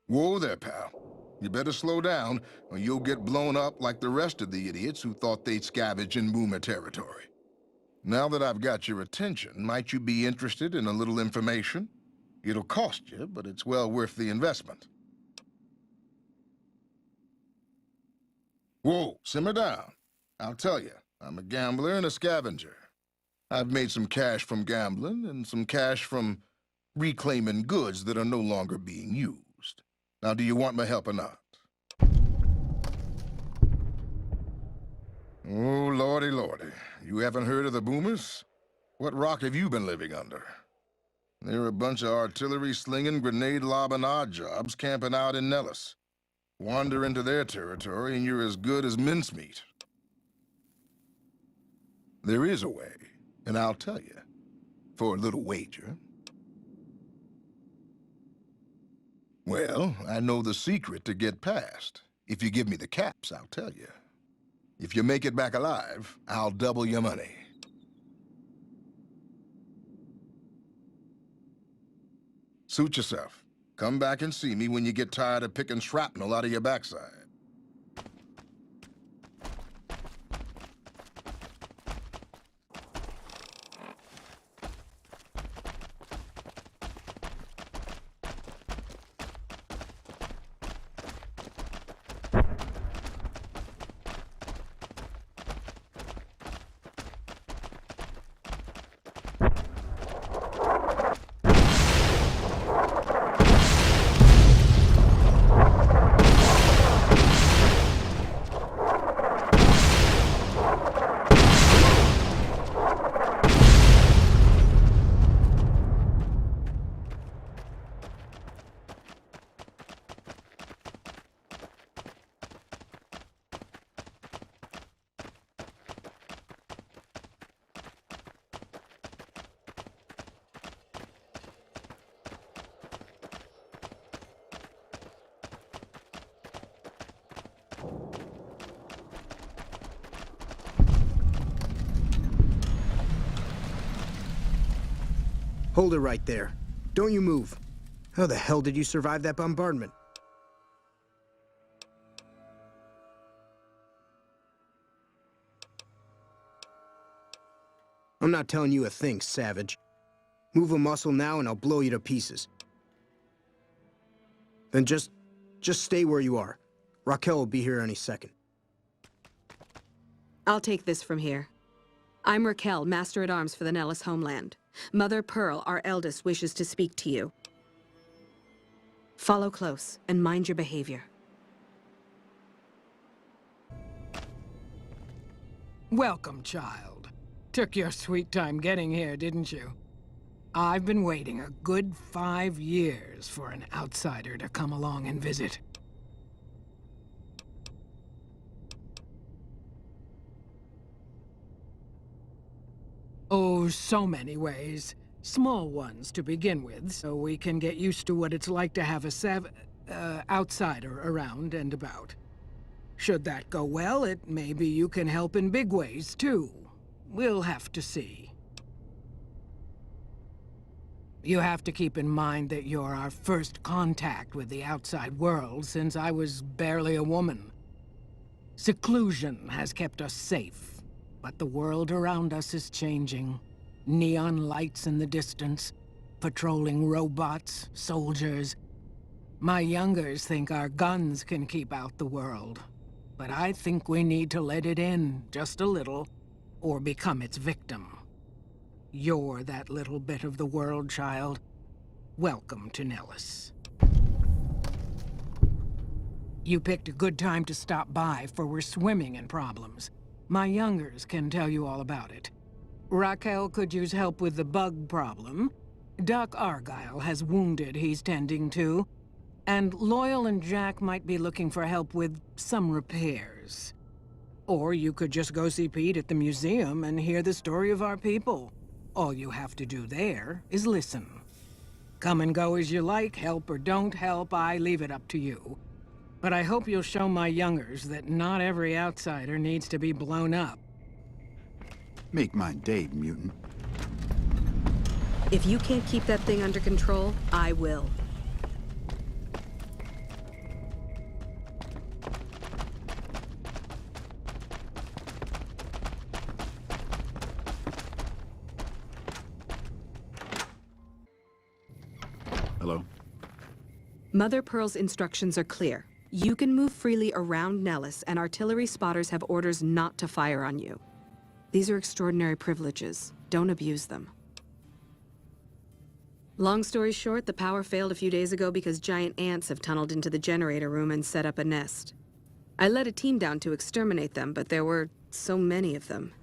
Whoa there, pal. You better slow down, or you'll get blown up like the rest of the idiots who thought they'd scavenge in Boomer territory. Now that I've got your attention, might you be interested in a little information? It'll cost you, but it's well worth the investment. Whoa, simmer down. I'll tell you, I'm a gambler and a scavenger. I've made some cash from gambling and some cash from reclaiming goods that are no longer being used. Now, do you want my help or not? Oh, lordy, lordy. You haven't heard of the Boomers? What rock have you been living under? They're a bunch of artillery-slinging, grenade-lobbing odd jobs camping out in Nellis. Wander into their territory and you're as good as mincemeat. There is a way, and I'll tell you. For a little wager. Well, I know the secret to get past. If you give me the caps, I'll tell you. If you make it back alive, I'll double your money. Suit yourself. Come back and see me when you get tired of picking shrapnel out of your backside. Hold it right there. Don't you move. How the hell did you survive that bombardment? I'm not telling you a thing, savage. Move a muscle now and I'll blow you to pieces. Then just stay where you are. Raquel will be here any second. I'll take this from here. I'm Raquel, Master-at-Arms for the Nellis homeland. Mother Pearl, our eldest, wishes to speak to you. Follow close and mind your behavior. Welcome, child. Took your sweet time getting here, didn't you? I've been waiting a good 5 years for an outsider to come along and visit. Oh, so many ways. Small ones to begin with, so we can get used to what it's like to have a outsider around and about. Should that go well, maybe you can help in big ways, too. We'll have to see. You have to keep in mind that you're our first contact with the outside world since I was barely a woman. Seclusion has kept us safe, but the world around us is changing. Neon lights in the distance, patrolling robots, soldiers. My youngers think our guns can keep out the world, but I think we need to let it in, just a little, or become its victim. You're that little bit of the world, child. Welcome to Nellis. You picked a good time to stop by, for we're swimming in problems. My youngers can tell you all about it. Raquel could use help with the bug problem. Doc Argyle has wounded he's tending to. And Loyal and Jack might be looking for help with some repairs. Or you could just go see Pete at the museum and hear the story of our people. All you have to do there is listen. Come and go as you like, help or don't help, I leave it up to you. But I hope you'll show my youngers that not every outsider needs to be blown up. Make my day, mutant. If you can't keep that thing under control, I will. Mother Pearl's instructions are clear. You can move freely around Nellis, and artillery spotters have orders not to fire on you. These are extraordinary privileges. Don't abuse them. Long story short, the power failed a few days ago because giant ants have tunneled into the generator room and set up a nest. I led a team down to exterminate them, but there were so many of them.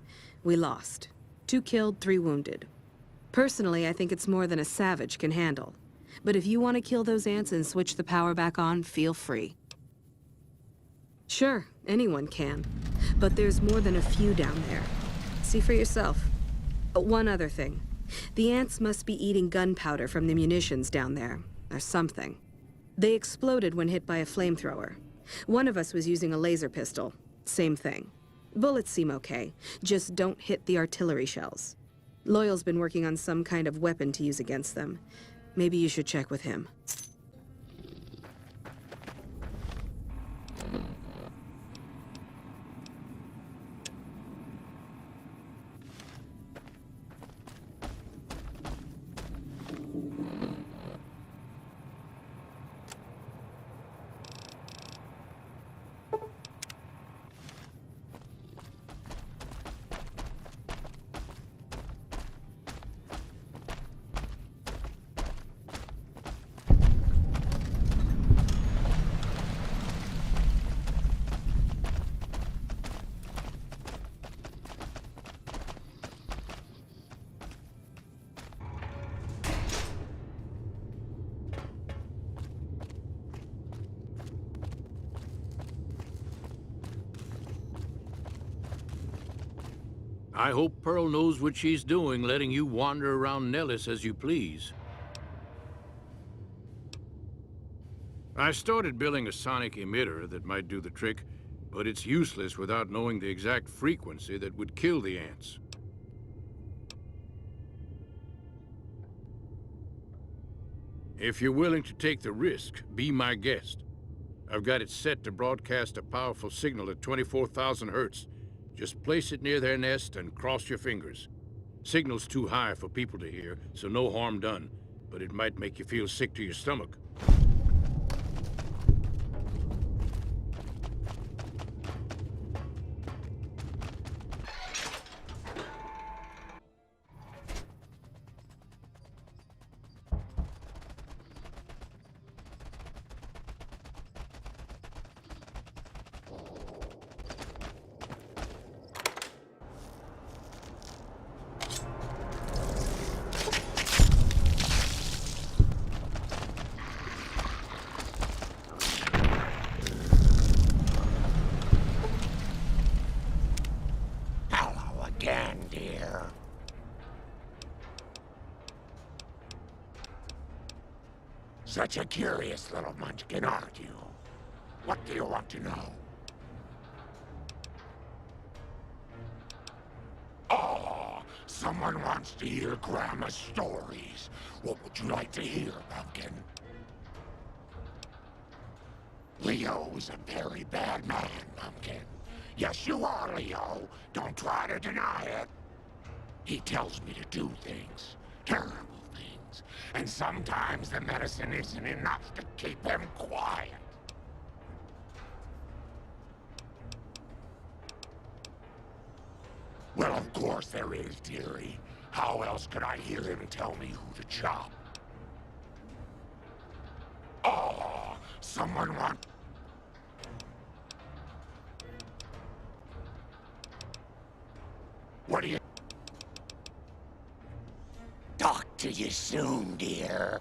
We lost. 2 killed, 3 wounded. Personally, I think it's more than a savage can handle. But if you want to kill those ants and switch the power back on, feel free. Sure, anyone can. But there's more than a few down there. See for yourself. One other thing. The ants must be eating gunpowder from the munitions down there, or something. They exploded when hit by a flamethrower. One of us was using a laser pistol. Same thing. Bullets seem okay. Just don't hit the artillery shells. Loyal's been working on some kind of weapon to use against them. Maybe you should check with him. I hope Pearl knows what she's doing, letting you wander around Nellis as you please. I started building a sonic emitter that might do the trick, but it's useless without knowing the exact frequency that would kill the ants. If you're willing to take the risk, be my guest. I've got it set to broadcast a powerful signal at 24,000 hertz. Just place it near their nest and cross your fingers. Signal's too high for people to hear, so no harm done, but it might make you feel sick to your stomach. Again, dear. Such a curious little munchkin, aren't you? What do you want to know? Oh, someone wants to hear Grandma's stories. What would you like to hear, Pumpkin? Leo is a very bad man, Pumpkin. Yes, you are, Leo. Don't try to deny it. He tells me to do things, terrible things, and sometimes the medicine isn't enough to keep him quiet. Well, of course there is, dearie. How else could I hear him tell me who to chop? Oh, someone wants... What do you... Talk to you soon, dear.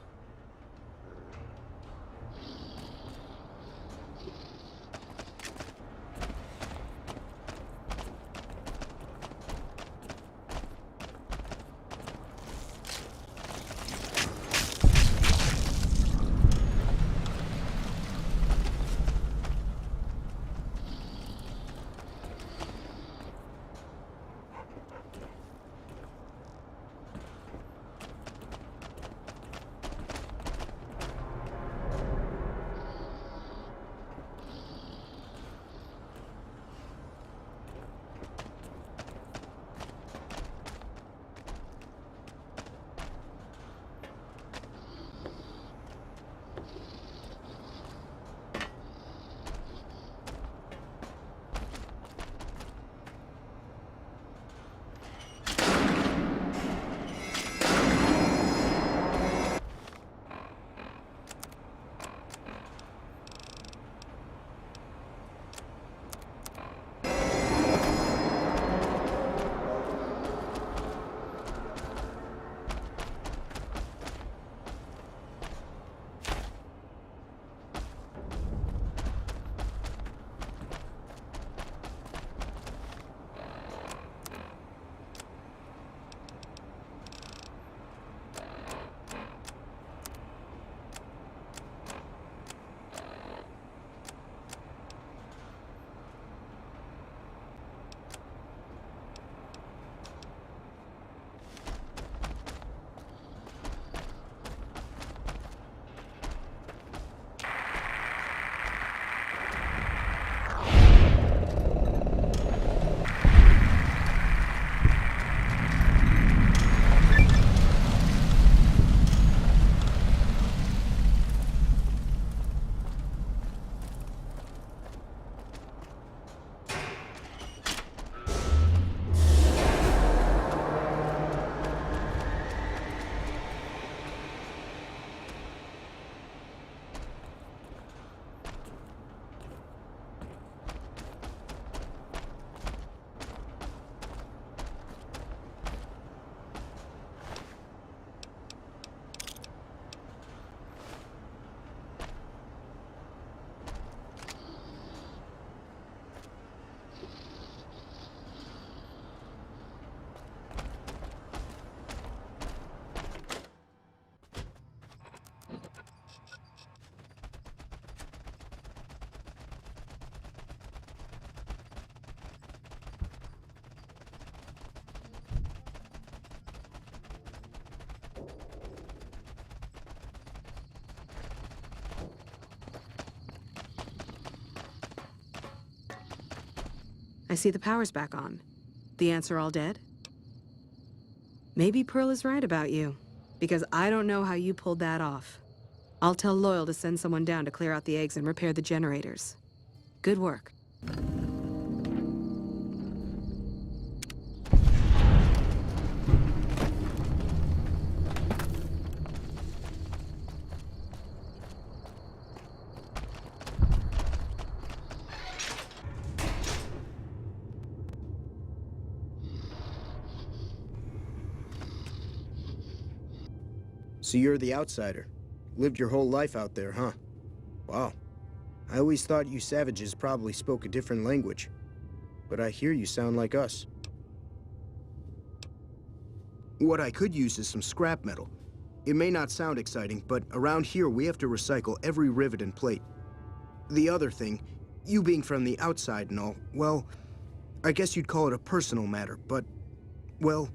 I see the power's back on. The ants are all dead? Maybe Pearl is right about you, because I don't know how you pulled that off. I'll tell Loyal to send someone down to clear out the eggs and repair the generators. Good work. So you're the outsider. Lived your whole life out there, huh? Wow. I always thought you savages probably spoke a different language. But I hear you sound like us. What I could use is some scrap metal. It may not sound exciting, but around here we have to recycle every rivet and plate. The other thing, you being from the outside and all, well, I guess you'd call it a personal matter, but, well,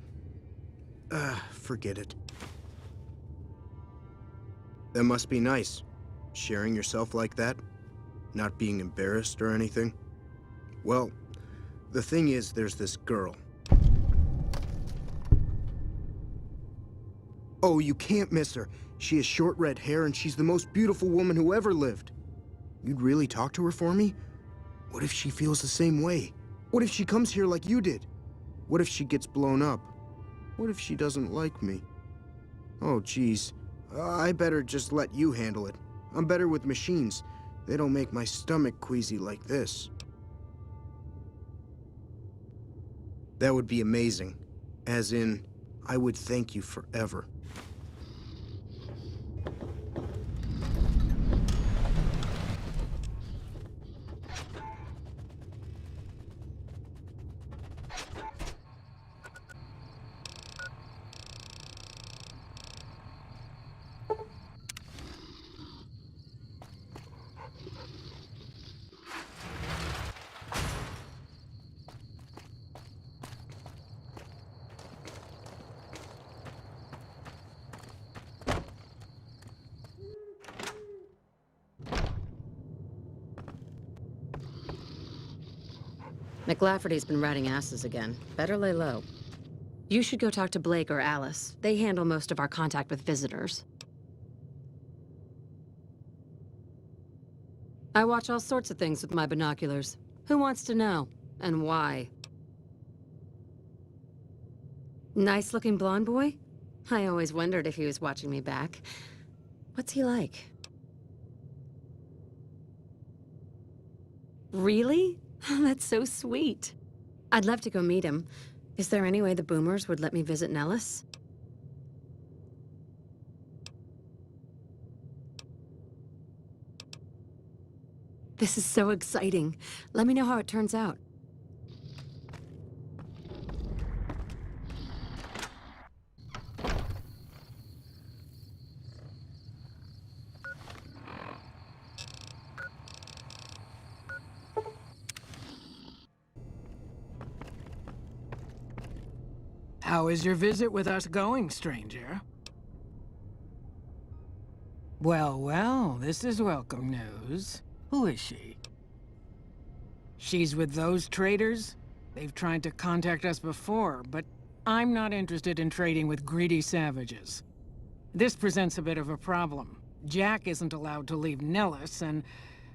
forget it. That must be nice, sharing yourself like that, not being embarrassed or anything. Well, the thing is, there's this girl. Oh, you can't miss her. She has short red hair and she's the most beautiful woman who ever lived. You'd really talk to her for me? What if she feels the same way? What if she comes here like you did? What if she gets blown up? What if she doesn't like me? Oh, geez. I better just let you handle it. I'm better with machines. They don't make my stomach queasy like this. That would be amazing. As in, I would thank you forever. McLafferty's been ratting asses again. Better lay low. You should go talk to Blake or Alice. They handle most of our contact with visitors. I watch all sorts of things with my binoculars. Who wants to know? And why? Nice-looking blonde boy? I always wondered if he was watching me back. What's he like? Really? That's so sweet. I'd love to go meet him. Is there any way the Boomers would let me visit Nellis? This is so exciting. Let me know how it turns out. How is your visit with us going, stranger? Well, well, this is welcome news. Who is she? She's with those traders? They've tried to contact us before, but I'm not interested in trading with greedy savages. This presents a bit of a problem. Jack isn't allowed to leave Nellis, and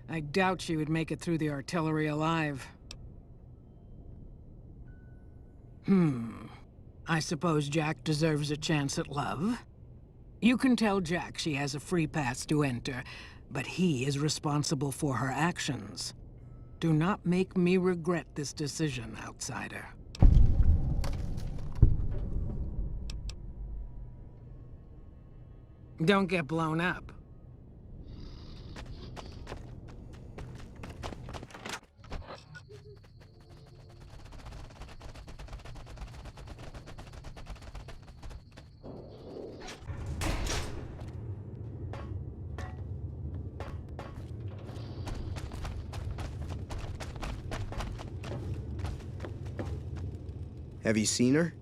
I doubt she would make it through the artillery alive. I suppose Jack deserves a chance at love. You can tell Jack she has a free pass to enter, but he is responsible for her actions. Do not make me regret this decision, outsider. Don't get blown up. Have you seen her?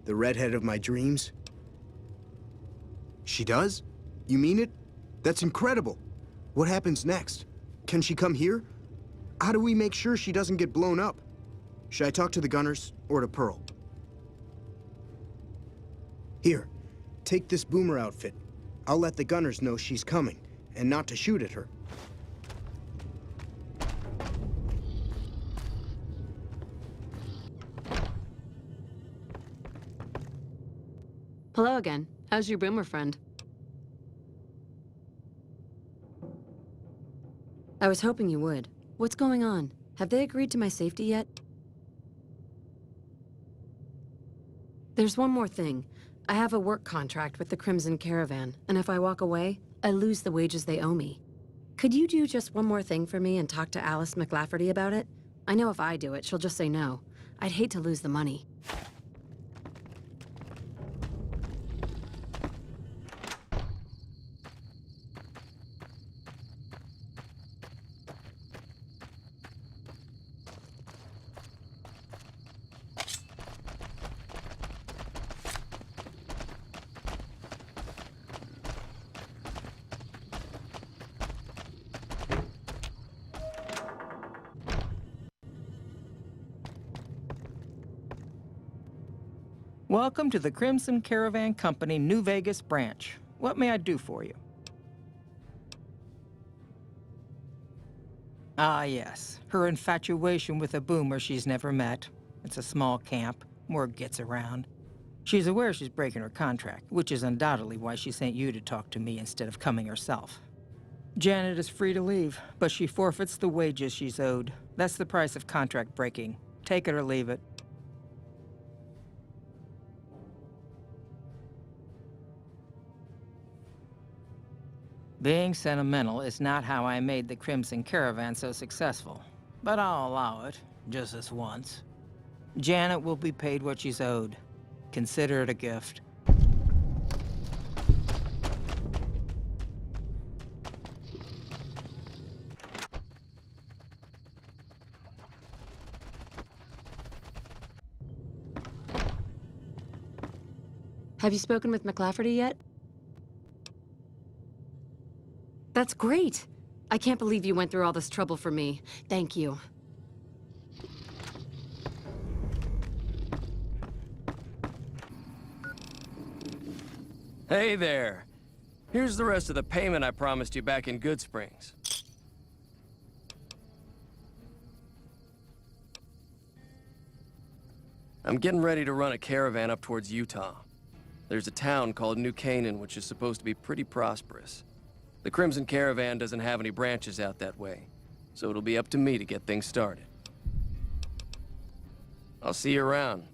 The redhead of my dreams? She does? You mean it? That's incredible. What happens next? Can she come here? How do we make sure she doesn't get blown up? Should I talk to the gunners or to Pearl? Here, take this boomer outfit. I'll let the gunners know she's coming, and not to shoot at her. Hello again. How's your boomer friend? I was hoping you would. What's going on? Have they agreed to my safety yet? There's one more thing. I have a work contract with the Crimson Caravan, and if I walk away, I lose the wages they owe me. Could you do just one more thing for me and talk to Alice McLafferty about it? I know if I do it, she'll just say no. I'd hate to lose the money. Welcome to the Crimson Caravan Company New Vegas branch. What may I do for you? Ah, yes. Her infatuation with a boomer she's never met. It's a small camp. Word gets around. She's aware she's breaking her contract, which is undoubtedly why she sent you to talk to me instead of coming herself. Janet is free to leave, but she forfeits the wages she's owed. That's the price of contract breaking. Take it or leave it. Being sentimental is not how I made the Crimson Caravan so successful, but I'll allow it, just this once. Janet will be paid what she's owed. Consider it a gift. Have you spoken with McLafferty yet? That's great! I can't believe you went through all this trouble for me. Thank you. Hey there. Here's the rest of the payment I promised you back in Good Springs. I'm getting ready to run a caravan up towards Utah. There's a town called New Canaan which is supposed to be pretty prosperous. The Crimson Caravan doesn't have any branches out that way, so it'll be up to me to get things started. I'll see you around.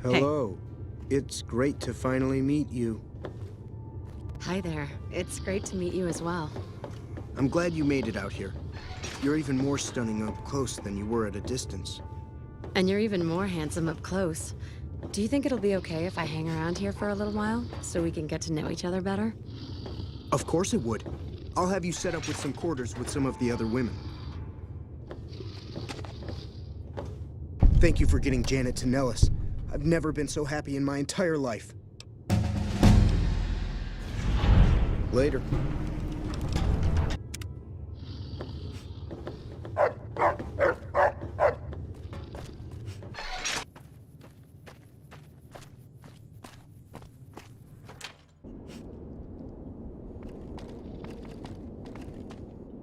Hello. It's great to finally meet you. Hi there. It's great to meet you as well. I'm glad you made it out here. You're even more stunning up close than you were at a distance. And you're even more handsome up close. Do you think it'll be okay if I hang around here for a little while, so we can get to know each other better? Of course it would. I'll have you set up with some quarters with some of the other women. Thank you for getting Janet to Nellis. I've never been so happy in my entire life. Later.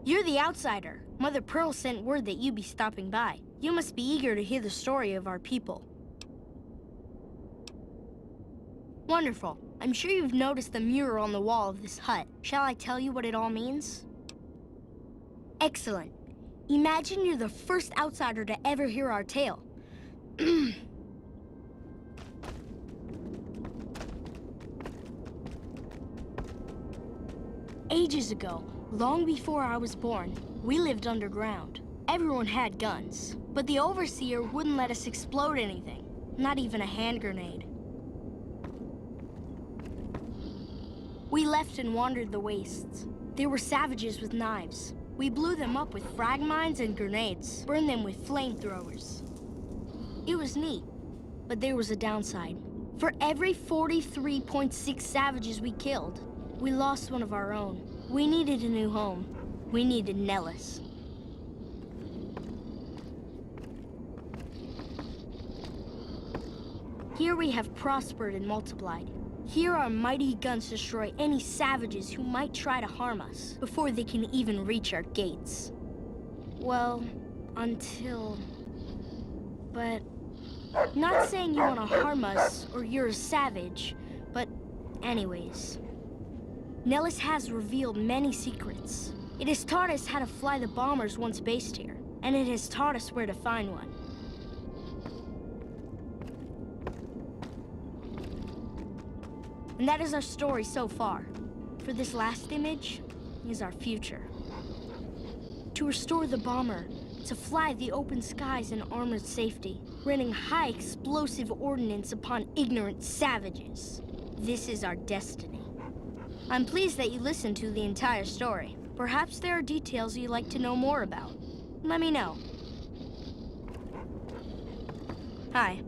You're the outsider. Mother Pearl sent word that you'd be stopping by. You must be eager to hear the story of our people. Wonderful. I'm sure you've noticed the mural on the wall of this hut. Shall I tell you what it all means? Excellent. Imagine you're the first outsider to ever hear our tale. Ages ago, long before I was born, we lived underground. Everyone had guns, but the overseer wouldn't let us explode anything, not even a hand grenade. We left and wandered the wastes. There were savages with knives. We blew them up with frag mines and grenades, burned them with flamethrowers. It was neat, but there was a downside. For every 43.6 savages we killed, we lost one of our own. We needed a new home. We needed Nellis. Here we have prospered and multiplied. Here our mighty guns destroy any savages who might try to harm us before they can even reach our gates. Well, until... But... Not saying you want to harm us or you're a savage, but anyways. Nellis has revealed many secrets. It has taught us how to fly the bombers once based here, and it has taught us where to find one. And that is our story so far. For this last image is our future. To restore the bomber, to fly the open skies in armored safety, raining high explosive ordnance upon ignorant savages. This is our destiny. I'm pleased that you listened to the entire story. Perhaps there are details you'd like to know more about. Let me know. Hi.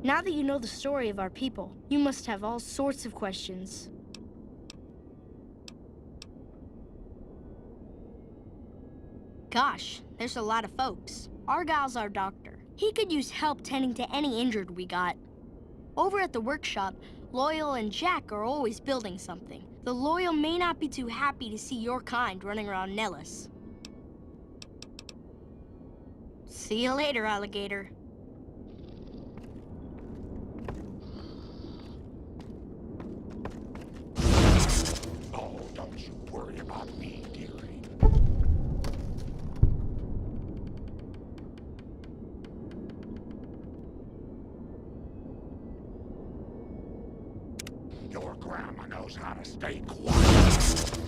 Now that you know the story of our people, you must have all sorts of questions. Gosh, there's a lot of folks. Argyle's our doctor. He could use help tending to any injured we got. Over at the workshop, Loyal and Jack are always building something. The Loyal may not be too happy to see your kind running around Nellis. See you later, alligator. Oh, don't you worry about me, dearie. Your grandma knows how to stay quiet.